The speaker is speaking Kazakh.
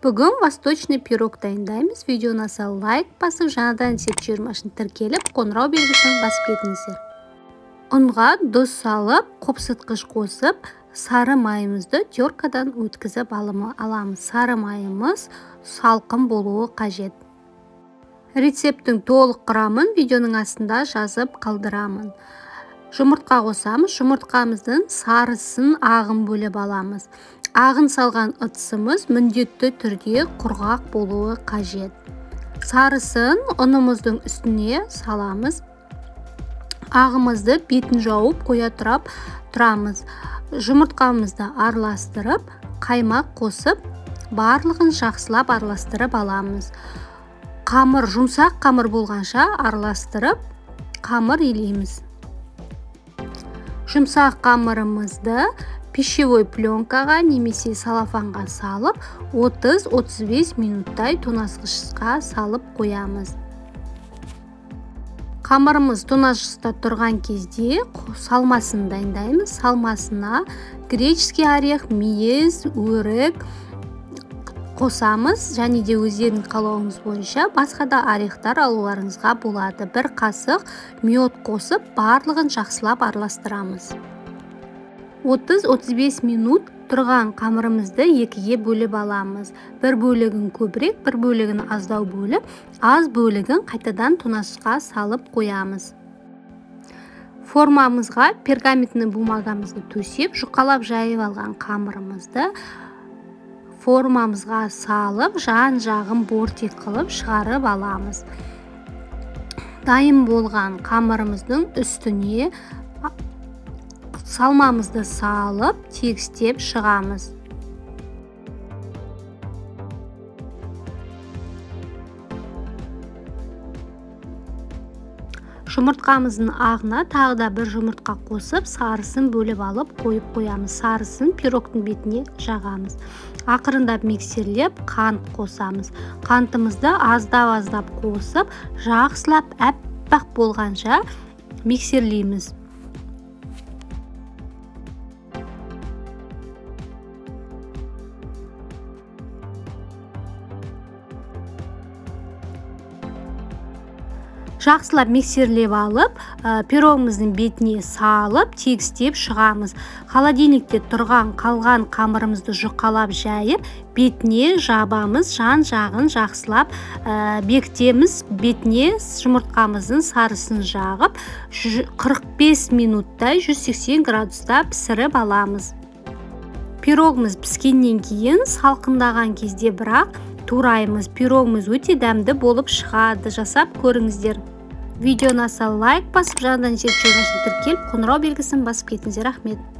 Бүгін восточный пирог дайындаймыз. Видеоны аса лайк басып, жаңадан есеп жиырмашын тіркеліп, қоңырау белгісін басып кетіңіздер. Ұнға тұз салып, қопсытқыш қосып, сары майымызды теркадан өткізіп аламыз. Сары майымыз салқын болуы қажет. Рецептің толық құрамын видеоның астында жазып қалдырамын. Жұмыртқа қосамыз. Жұмыртқамыздың сарысын ағын бөліп аламыз. Ағын салған ыдысымыз міндетті түрде құрғақ болуы қажет. Сарысын ұнымыздың үстіне саламыз. Ағымызды бетін жауып қоя тұрамыз. Жұмыртқамызды араластырып, қаймақ қосып, барлығын жақсылап араластырып аламыз. Қамыр жұмсақ қамыр болғанша араластырып, қамыр илейміз. Жұмсақ қамырымызды пищевой пленкаға немесе салафанға салып, 30-35 минуттай тоңазғышқа салып қоямыз. Қамырымыз тоңазғышта тұрған кезде салмасын дайындаймыз. Салмасына греческий орех, мейіз, өрік қосамыз, және де өздерінің қалауыңыз бойынша басқа да орехтар алуларыңызға болады. Бір қасық мед қосып, барлығын жақсылап араластырамыз. 30-35 минут тұрған қамырымызды екіге бөліп аламыз. Бір бөлігін көбірек, бір бөлігін аздау бөліп, аз бөлігін қайтадан тоңазғышқа салып қоямыз. Формамызға пергаментный бумагамызды төсеп, жұқалап жайып алған қамырымызды формамызға салып, жан-жағын бортик қылып шығарып аламыз. Дайын болған қамырымыздың үстіне салмамызды салып, тегістеп шығамыз. Жұмыртқамыздың ағына тағы да бір жұмыртқа қосып, сарысын бөліп алып қойып қоямыз. Сарысын пирогтың бетіне жағамыз. Ақырындап миксерлеп, қант қосамыз. Қантымызды аздап қосып, жақсылап әппақ болғанша миксерлейміз. Жақсылап миксерлеп алып, пирогымыздың бетіне салып, тегістеп шығамыз. Холодильникте тұрған қалған қамырымызды жұқалап жайып, бетіне жабамыз, жан-жағын жақсылап бекітеміз. Бетіне жұмыртқамыздың сарысын жағып, 45 минуттай 180 градуста пісіріп аламыз. Пирогымыз піскеннен кейін салқындаған кезде бірақ тураймыз. Пирогымыз өте дәмді болып шығады. Жасап көріңіздер. Видеоны аса лайк басып, жаңадан есеп жиырмашын тіркеліп, қоңырау белгісін басып кетіңіздер. Рахмет.